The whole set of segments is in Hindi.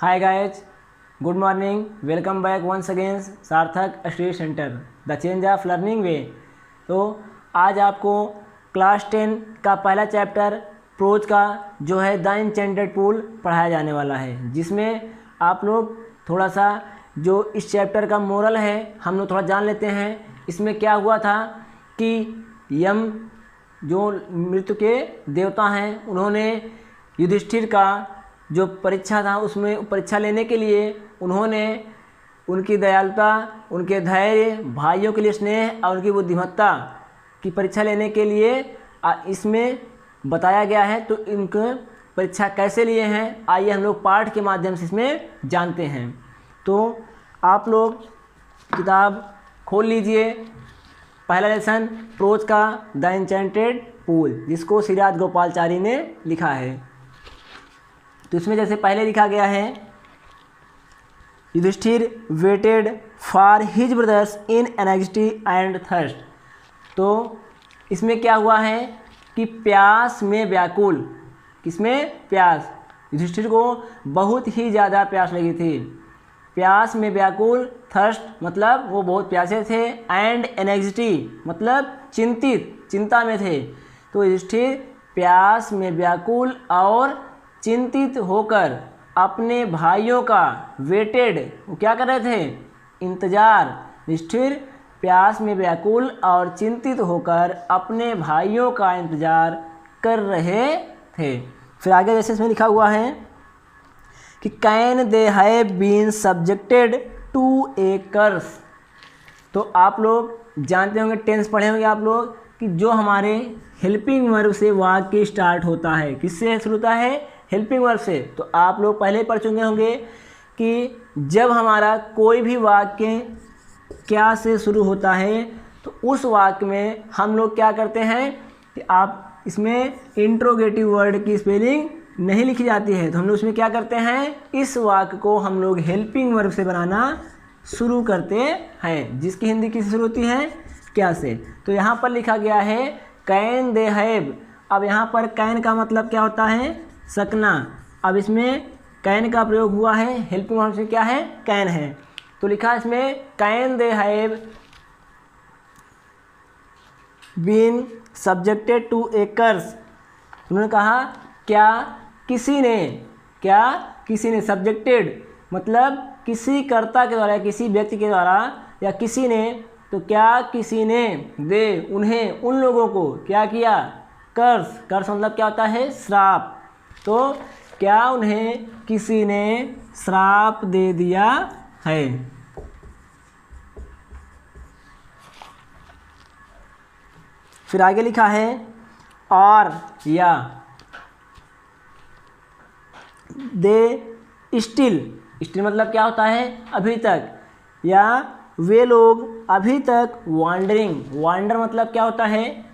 Hi guys, good morning, welcome back once again Sarthak study centre the change of learning way. तो आज आपको क्लास 10 का पहला चैप्टर प्रोज का जो है द एन्चेंटेड पूल पढ़ाया जाने वाला है, जिसमें आप लोग थोड़ा सा जो इस चैप्टर का मोरल है हम लोग थोड़ा जान लेते हैं। इसमें क्या हुआ था कि यम जो मृत्यु के देवता हैं, उन्होंने युधिष्ठिर का जो परीक्षा था उसमें परीक्षा लेने के लिए उन्होंने उनकी दयालुता, उनके धैर्य, भाइयों के लिए स्नेह और उनकी बुद्धिमत्ता की परीक्षा लेने के लिए इसमें बताया गया है। तो इनके परीक्षा कैसे लिए हैं, आइए हम लोग पाठ के माध्यम से इसमें जानते हैं। तो आप लोग किताब खोल लीजिए, पहला लेसन प्रोज का द एन्चेंटेड पूल, जिसको श्रीराज गोपालचारी ने लिखा है। तो इसमें जैसे पहले लिखा गया है, Yudhishthir waited for his brothers in anxiety and thirst. तो इसमें क्या हुआ है कि प्यास में व्याकुल, किसमें? प्यास। युधिष्ठिर को बहुत ही ज़्यादा प्यास लगी थी। प्यास में व्याकुल, थर्स्ट मतलब वो बहुत प्यासे थे, एंड एंग्जाइटी मतलब चिंतित, चिंता में थे। तो युधिष्ठिर प्यास में व्याकुल और चिंतित होकर अपने भाइयों का वेटेड, वो क्या कर रहे थे? इंतजार। युधिष्ठिर प्यास में व्याकुल और चिंतित होकर अपने भाइयों का इंतजार कर रहे थे। फिर आगे जैसे इसमें लिखा हुआ है कि can they have been subjected to a curse. तो आप लोग जानते होंगे, टेंस पढ़े होंगे आप लोग, कि जो हमारे हेल्पिंग वर्ब से वाक्य स्टार्ट होता है, किससे शुरू होता है? हेल्पिंग वर्ब से। तो आप लोग पहले ही पढ़ चुके होंगे कि जब हमारा कोई भी वाक्य क्या से शुरू होता है तो उस वाक्य में हम लोग क्या करते हैं कि आप इसमें इंट्रोगेटिव वर्ड की स्पेलिंग नहीं लिखी जाती है, तो हम लोग उसमें क्या करते हैं, इस वाक्य को हम लोग हेल्पिंग वर्ब से बनाना शुरू करते हैं, जिसकी हिंदी किससे शुरू होती है? क्या से। तो यहाँ पर लिखा गया है कैन दे हैव। अब यहाँ पर कैन का मतलब क्या होता है? सकना। अब इसमें कैन का प्रयोग हुआ है, हेल्पिंग वर्ब से क्या है? कैन है। तो लिखा इसमें can they have been subjected to a curse. उन्होंने कहा क्या किसी ने सब्जेक्टेड मतलब किसी कर्ता के द्वारा, किसी व्यक्ति के द्वारा या किसी ने, तो क्या किसी ने दे उन्हें, उन लोगों को क्या किया? कर्स। कर्स मतलब क्या होता है? श्राप। तो क्या उन्हें किसी ने श्राप दे दिया है। फिर आगे लिखा है और या दे स्टिल मतलब क्या होता है? अभी तक, या वे लोग अभी तक वांडरिंग। वांडर मतलब क्या होता है?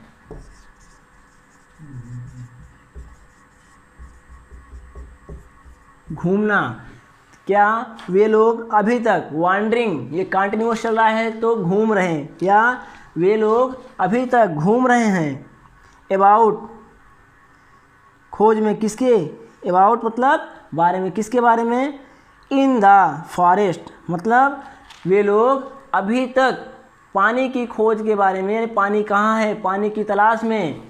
घूमना। क्या वे लोग अभी तक वांडरिंग, ये कंटिन्यूअस चल रहा है तो घूम रहे हैं, या वे लोग अभी तक घूम रहे हैं अबाउट, खोज में, किसके? अबाउट मतलब बारे में, किसके बारे में? इन द फॉरेस्ट मतलब वे लोग अभी तक पानी की खोज के बारे में, पानी कहाँ है, पानी की तलाश में,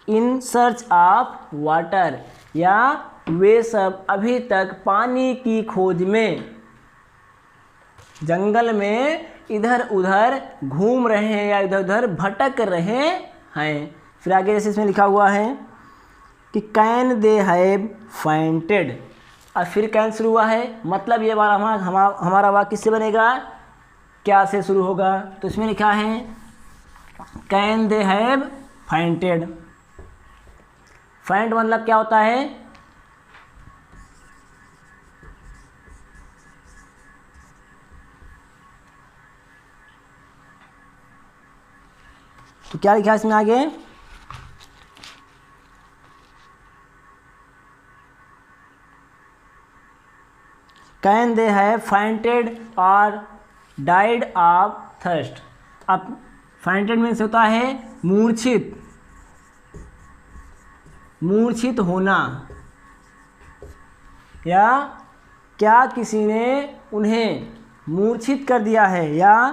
इन सर्च ऑफ वाटर, या वे सब अभी तक पानी की खोज में जंगल में इधर उधर घूम रहे हैं या इधर उधर भटक रहे हैं। फिर आगे जैसे इसमें लिखा हुआ है कि कैन दे हैव फाइंटेड। और फिर कैन शुरू हुआ है, मतलब ये बार हमारा वाक्य किससे बनेगा? क्या से शुरू होगा। तो इसमें लिखा है कैन दे हैव फाइंटेड। फाइंड मतलब क्या होता है? तो क्या लिखा है इसमें आगे? कैन दे हैव फाइंटेड और डाइड ऑफ थर्स्ट। अब फाइंटेड मीन्स होता है मूर्छित, मूर्छित होना, या क्या किसी ने उन्हें मूर्छित कर दिया है, या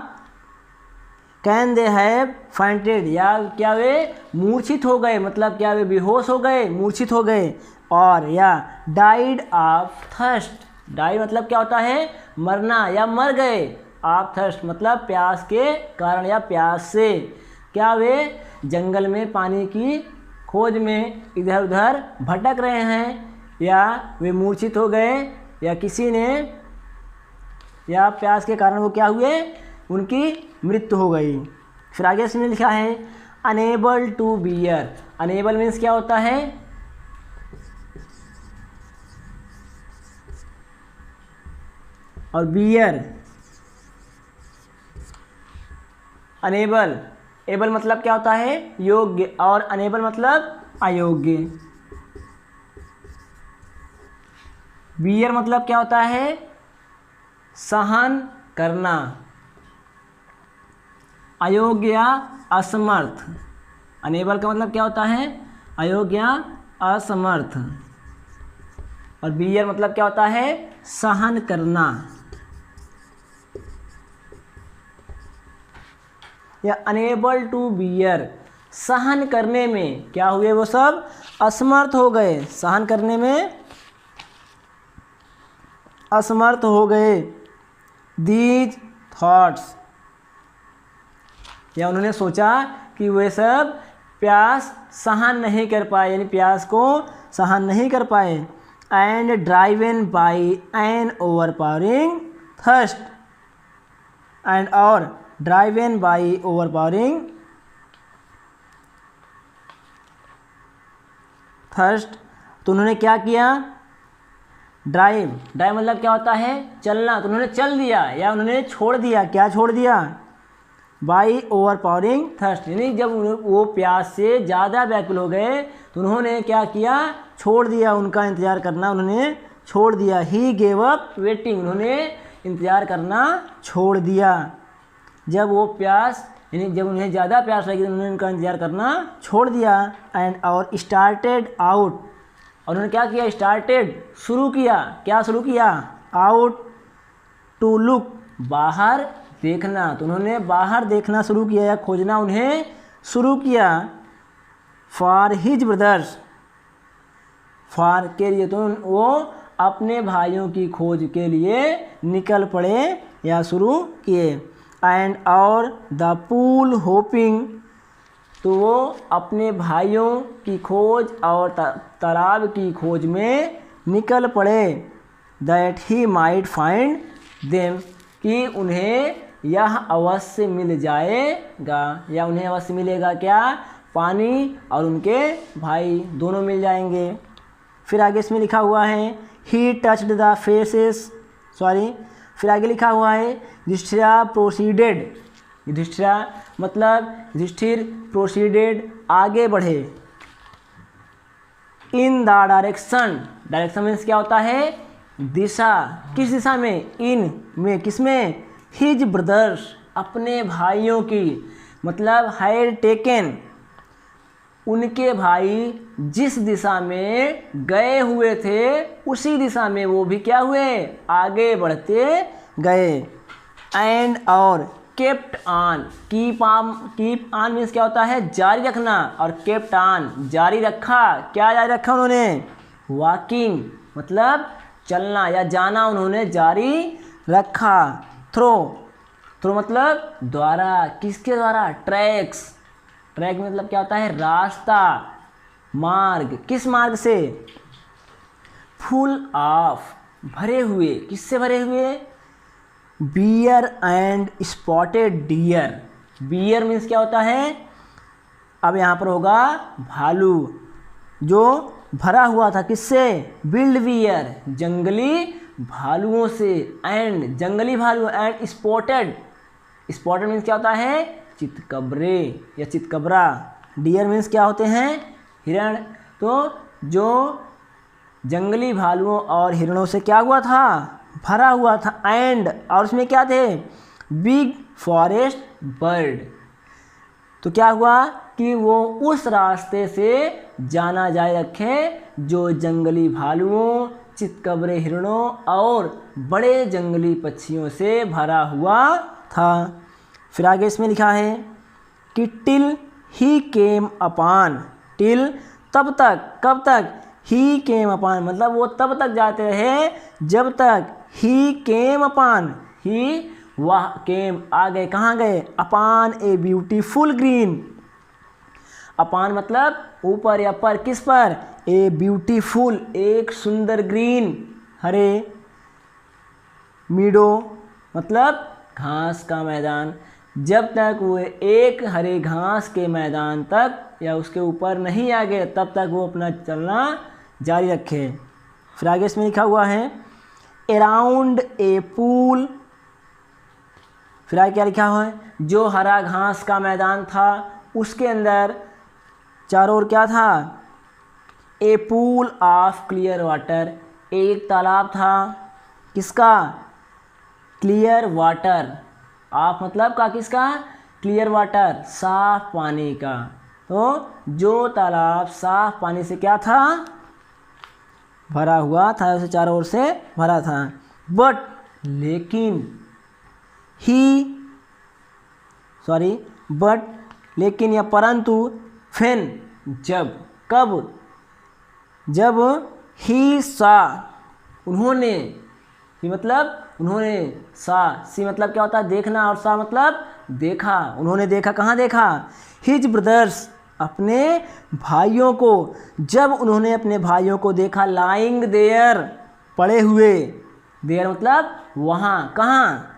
कैन दे हैव फाइंटेड, या क्या वे मूर्छित हो गए, मतलब क्या वे बेहोश हो गए, मूर्छित हो गए, और या डाइड ऑफ थर्स्ट, डाई मतलब क्या होता है मरना या मर गए, ऑफ थर्स्ट मतलब प्यास के कारण या प्यास से, क्या वे जंगल में पानी की खोज में इधर उधर भटक रहे हैं, या वे मूर्छित हो गए, या किसी ने, या प्यास के कारण वो क्या हुए, उनकी मृत्यु हो गई। फिर आगे इसमें लिखा है unable to bear, unable means क्या होता है, और बियर, अनेबल, एबल मतलब क्या होता है योग्य, और अनेबल मतलब अयोग्य। बियर मतलब क्या होता है सहन करना, अयोग्य या असमर्थ, अनेबल का मतलब क्या होता है अयोग्य या असमर्थ, और बियर मतलब क्या होता है सहन करना, या अनेबल टू बियर, सहन करने में क्या हुए वो सब असमर्थ हो गए, सहन करने में असमर्थ हो गए। दीज थॉट्स, या उन्होंने सोचा कि वे सब प्यास सहन नहीं कर पाए, यानी प्यास को सहन नहीं कर पाए। And driven by an overpowering thirst, and और ड्राइवन बाई ओवरपावरिंग थर्स्ट, तो उन्होंने क्या किया, ड्राइव, ड्राइव मतलब क्या होता है चलना, तो उन्होंने चल दिया या उन्होंने छोड़ दिया, क्या छोड़ दिया, बाई ओवर पावरिंग थर्स्ट, यानी जब वो प्यास से ज़्यादा व्याकुल हो गए तो उन्होंने क्या किया, छोड़ दिया उनका इंतज़ार करना, उन्होंने छोड़ दिया। ही गेव अप वेटिंग, उन्होंने इंतज़ार करना छोड़ दिया। जब वो प्यास, यानी जब उन्हें ज़्यादा प्यास लगी तो उन्होंने उनका इंतज़ार करना छोड़ दिया। एंड और स्टार्टेड आउट, और उन्होंने क्या किया, स्टार्टेड शुरू किया, क्या शुरू किया, आउट टू लुक, बाहर देखना, तो उन्होंने बाहर देखना शुरू किया या खोजना उन्हें शुरू किया। फॉर हिज ब्रदर्स, फॉर के लिए, तो वो अपने भाइयों की खोज के लिए निकल पड़े या शुरू किए। एंड और द पूल होपिंग, तो वो अपने भाइयों की खोज और तालाब की खोज में निकल पड़े। That he might find them, कि उन्हें यह अवश्य मिल जाएगा, या उन्हें अवश्य मिलेगा क्या, पानी और उनके भाई दोनों मिल जाएंगे। फिर आगे इसमें लिखा हुआ है ही टच्ड द फेसेस, फिर आगे लिखा हुआ है युधिष्ठिर प्रोसीडेड, युधिष्ठिर मतलब युधिष्ठिर प्रोसीडेड आगे बढ़े। In the direction, direction means क्या होता है दिशा, किस दिशा में, इन में, किस में, हिज ब्रदर्स अपने भाइयों की, मतलब हैड टेकन, उनके भाई जिस दिशा में गए हुए थे उसी दिशा में वो भी क्या हुए, आगे बढ़ते गए। एंड और kept on, keep on means क्या होता है जारी रखना, और केप्ट ऑन जारी रखा, क्या जारी रखा उन्होंने, वॉकिंग मतलब चलना या जाना उन्होंने जारी रखा। थ्रो मतलब द्वारा, किसके द्वारा, ट्रैक्स, ट्रैक मतलब क्या होता है रास्ता, मार्ग, किस मार्ग से, फुल ऑफ भरे हुए, किससे भरे हुए, bear and spotted deer, bear means क्या होता है, अब यहाँ पर होगा भालू, जो भरा हुआ था किससे, विल्ड बियर जंगली भालुओं से, एंड जंगली भालू, एंड स्पॉटेड, स्पॉटेड मीन्स क्या होता है चितकबरे या चितकबरा, डियर मीन्स क्या होते हैं हिरण, तो जो जंगली भालुओं और हिरणों से क्या हुआ था, भरा हुआ था। एंड और उसमें क्या थे, बिग फॉरेस्ट बर्ड, तो क्या हुआ कि वो उस रास्ते से जाना जाए रखे जो जंगली भालुओं चितकबरे हिरणों और बड़े जंगली पक्षियों से भरा हुआ था। फिर आगे इसमें लिखा है कि टिल ही केम अपान, टिल तब तक, कब तक, ही केम अपान मतलब वो तब तक जाते रहे जब तक, ही केम अपान, ही वह केम आ गए, कहाँ गए, अपान ए ब्यूटीफुल ग्रीन, अपान मतलब ऊपर या पर, किस पर, ए ब्यूटीफुल एक सुंदर ग्रीन हरे, मीडो मतलब घास का मैदान, जब तक वो एक हरे घास के मैदान तक या उसके ऊपर नहीं आ गए तब तक वो अपना चलना जारी रखे। फिर आगे इसमें लिखा हुआ है अराउंड ए पूल, फिर आगे क्या लिखा हुआ है, जो हरा घास का मैदान था उसके अंदर चारों ओर क्या था, ए पूल ऑफ क्लियर वाटर, एक तालाब था, किसका, क्लियर वाटर, ऑफ मतलब का, किसका, क्लियर वाटर साफ पानी का। तो जो तालाब साफ पानी से क्या था, भरा हुआ था, उसे चारों ओर से भरा था। बट लेकिन लेकिन या परंतु, फिर जब, कब, जब ही सा उन्होंने, ही मतलब उन्होंने, सी मतलब क्या होता है देखना, और सा मतलब देखा, उन्होंने देखा, कहाँ देखा, हिज ब्रदर्स अपने भाइयों को, जब उन्होंने अपने भाइयों को देखा, लाइंग देयर पड़े हुए, देयर मतलब वहाँ, कहाँ,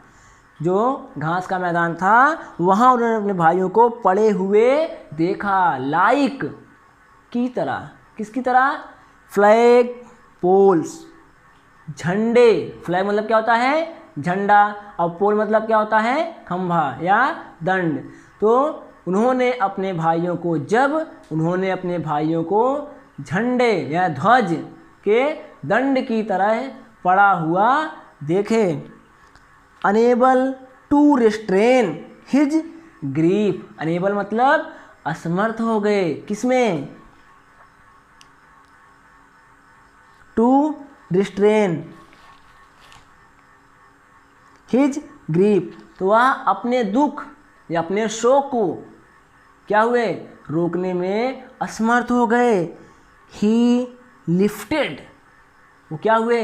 जो घास का मैदान था वहाँ उन्होंने अपने भाइयों को पड़े हुए देखा, लाइक की तरह, किसकी तरह, फ्लैग पोल्स झंडे, फ्लैग मतलब क्या होता है झंडा, और पोल मतलब क्या होता है खंभा या दंड। तो उन्होंने अपने भाइयों को, जब उन्होंने अपने भाइयों को झंडे या ध्वज के दंड की तरह पड़ा हुआ देखे, unable to restrain his grief, unable मतलब असमर्थ हो गए, किसमें, टू रिस्ट्रेन हिज ग्रीफ, तो वह अपने दुख या अपने शोक को क्या हुए, रोकने में असमर्थ हो गए। ही लिफ्टेड, वो क्या हुए,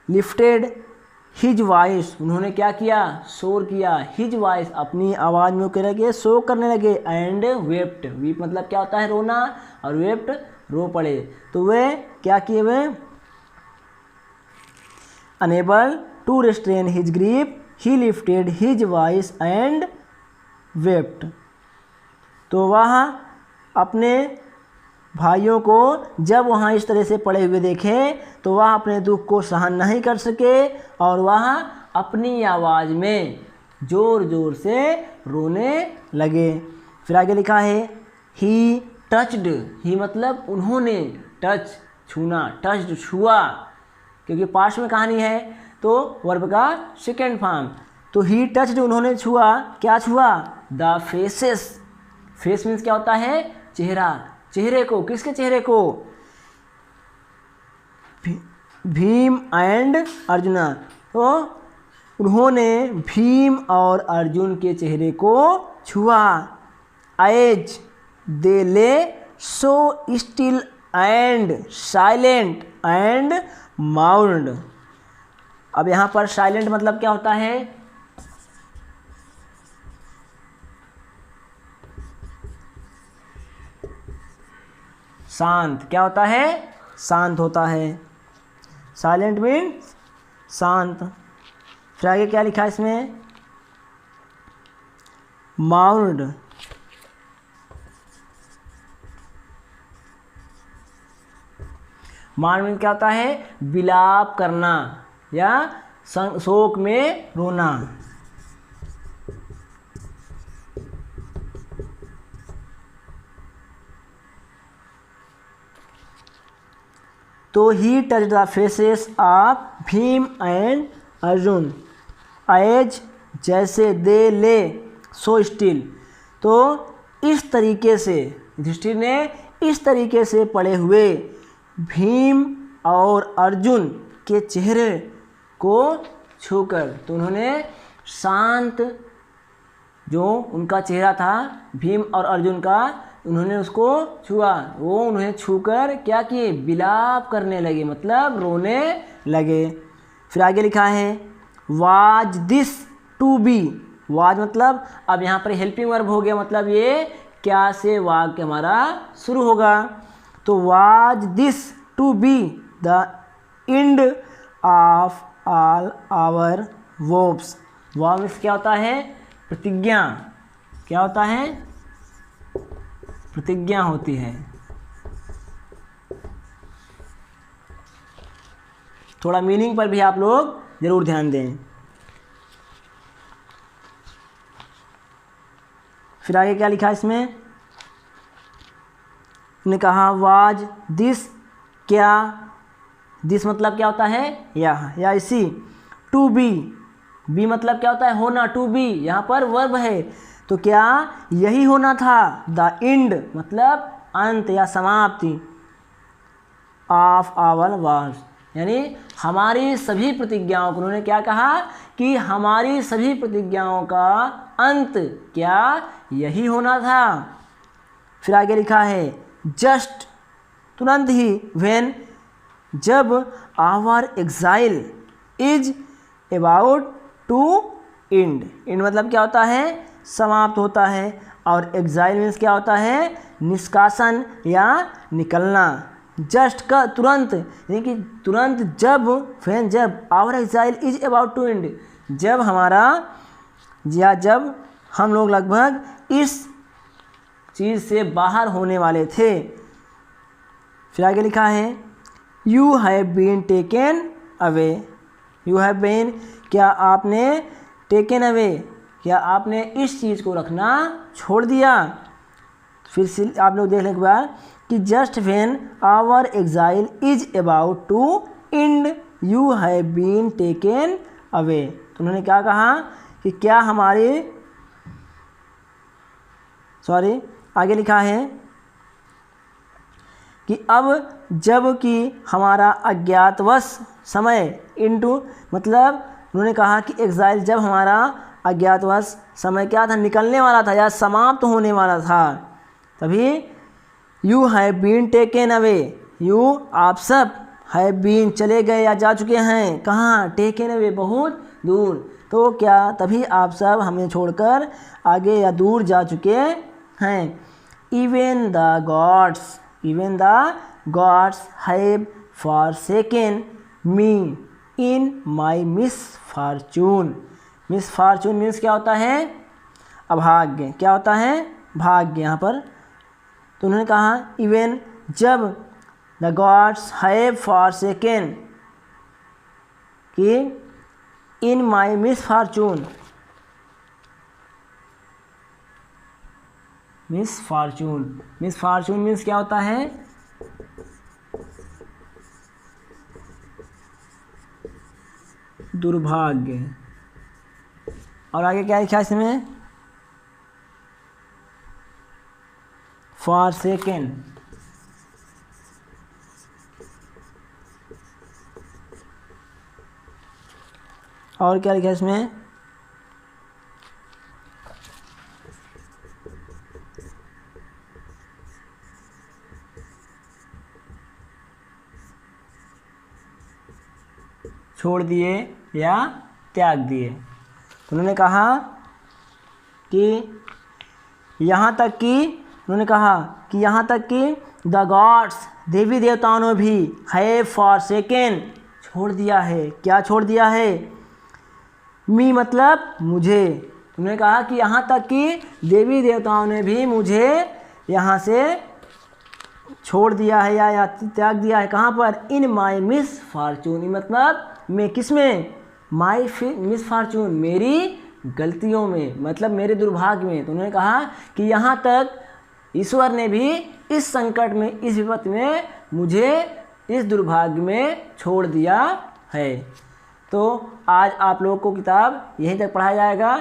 लिफ्टेड हिज वॉइस, उन्होंने क्या किया, शोर किया, हिज वॉइस अपनी आवाज़ में क्या लगे, शो करने लगे, एंड वेप्ट, वीप मतलब क्या होता है रोना, और वेप्ट रो पड़े। तो वे क्या किए, वे unable to restrain his grief he lifted his voice and wept, तो वह अपने भाइयों को जब वहाँ इस तरह से पड़े हुए देखे तो वह अपने दुख को सहन नहीं कर सके और वह अपनी आवाज़ में ज़ोर ज़ोर से रोने लगे। फिर आगे लिखा है ही टच्ड, ही मतलब उन्होंने, टच छूना, टच्ड छुआ, क्योंकि पास्ट में कहानी है तो वर्ब का सेकेंड फॉर्म। तो ही टच्ड उन्होंने छुआ, क्या छुआ, द फेसेस, फेस मीन्स क्या होता है चेहरा, चेहरे को, किसके चेहरे को, भीम एंड अर्जुना, तो उन्होंने भीम और अर्जुन के चेहरे को छुआ। एज दे ले so still and silent and mound, अब यहाँ पर साइलेंट मतलब क्या होता है, शांत, क्या होता है शांत होता है, साइलेंट मीन्स शांत। फिर आगे क्या लिखा है इसमें, माउंड, माउंड मीन्स क्या होता है विलाप करना या शोक में रोना। तो he touch the faces of Bhim and Arjun as जैसे दे ले सो स्टिल, तो इस तरीके से युधिष्ठिर ने इस तरीके से पड़े हुए भीम और अर्जुन के चेहरे को छूकर। तो उन्होंने शांत जो उनका चेहरा था भीम और अर्जुन का, उन्होंने उसको छुआ, वो उन्हें छूकर क्या किए, विलाप करने लगे, मतलब रोने लगे। फिर आगे लिखा है was this to be. Was मतलब अब यहाँ पर हेल्पिंग वर्ब हो गया, मतलब ये क्या से वाक्य हमारा शुरू होगा। तो was this to be the end of all our woes. Woes क्या होता है, प्रतिज्ञा। क्या होता है, प्रतिज्ञा होती है। थोड़ा मीनिंग पर भी आप लोग जरूर ध्यान दें। फिर आगे क्या लिखा इसमें, ने कहा वाज दिस, क्या, दिस मतलब क्या होता है, या इसी, टू बी, बी मतलब क्या होता है, होना, टू बी यहाँ पर वर्ब है, तो क्या यही होना था। द एंड मतलब अंत या समाप्ति, ऑफ आवर वर्ड्स यानी हमारी सभी प्रतिज्ञाओं को। उन्होंने क्या कहा कि हमारी सभी प्रतिज्ञाओं का अंत क्या यही होना था। फिर आगे लिखा है जस्ट, तुरंत ही, व्हेन जब, our exile is about to end. End मतलब क्या होता है, समाप्त होता है, और एग्जाइल मीन्स क्या होता है, निष्कासन या निकलना। जस्ट का तुरंत, यानी कि तुरंत जब, फिर जब, our exile is about to end, जब हमारा, या जब हम लोग लगभग इस चीज़ से बाहर होने वाले थे। फिर आगे लिखा है you have been taken away. You have been, क्या आपने, टेकन अवे, क्या आपने इस चीज़ को रखना छोड़ दिया। फिर से आप लोग देख लें एक बार कि just when our exile is about to end you have been taken away. तो उन्होंने क्या कहा कि क्या हमारे, सॉरी आगे लिखा है कि अब जब कि हमारा अज्ञातवश समय, इनटू मतलब उन्होंने कहा कि एग्जाइल जब हमारा अज्ञातवश समय क्या था, निकलने वाला था या समाप्त होने वाला था, तभी you have been taken away, you आप सब, हैव बीन चले गए या जा चुके हैं, कहाँ, टेकन अवे बहुत दूर, तो क्या तभी आप सब हमें छोड़कर आगे या दूर जा चुके हैं। Even the gods, even the gods have forsaken me in my misfortune. Misfortune means क्या होता है, अभाग्य, क्या होता है, भाग्य यहाँ पर। तो उन्होंने कहा इवन जब, द गॉड्स हैव फॉरसेकन, कि इन माई मिसफॉर्चून, मिसफॉर्चून, मिसफॉर्चून मीन्स क्या होता है, दुर्भाग्य। और आगे क्या लिखा इसमें, फॉरसेकन, और क्या लिखा इसमें, छोड़ दिए या त्याग दिए। उन्होंने कहा कि यहाँ तक कि, उन्होंने कहा कि यहाँ तक कि द गॉड्स, देवी देवताओं ने भी, हैव फॉरसेकन, छोड़ दिया है, क्या छोड़ दिया है, मी मतलब मुझे। उन्होंने कहा कि यहाँ तक कि देवी देवताओं ने भी मुझे यहाँ से छोड़ दिया है या त्याग दिया है, कहाँ पर, इन माई मिस फॉर्चून, मतलब मैं किस में, माई मिस फॉर्चून, मेरी गलतियों में, मतलब मेरे दुर्भाग्य में। तो उन्होंने कहा कि यहाँ तक ईश्वर ने भी इस संकट में, इस विपत्ति में मुझे इस दुर्भाग्य में छोड़ दिया है। तो आज आप लोगों को किताब यहीं तक पढ़ाया जाएगा।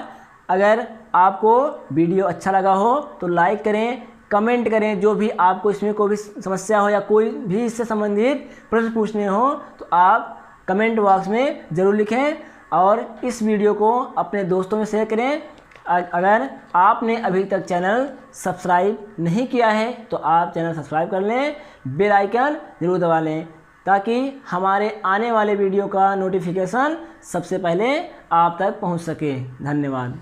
अगर आपको वीडियो अच्छा लगा हो तो लाइक करें, कमेंट करें। जो भी आपको इसमें कोई भी समस्या हो या कोई भी इससे संबंधित प्रश्न पूछने हो तो आप कमेंट बॉक्स में ज़रूर लिखें और इस वीडियो को अपने दोस्तों में शेयर करें। अगर आपने अभी तक चैनल सब्सक्राइब नहीं किया है तो आप चैनल सब्सक्राइब कर लें, बेल आइकन ज़रूर दबा लें ताकि हमारे आने वाले वीडियो का नोटिफिकेशन सबसे पहले आप तक पहुंच सके। धन्यवाद।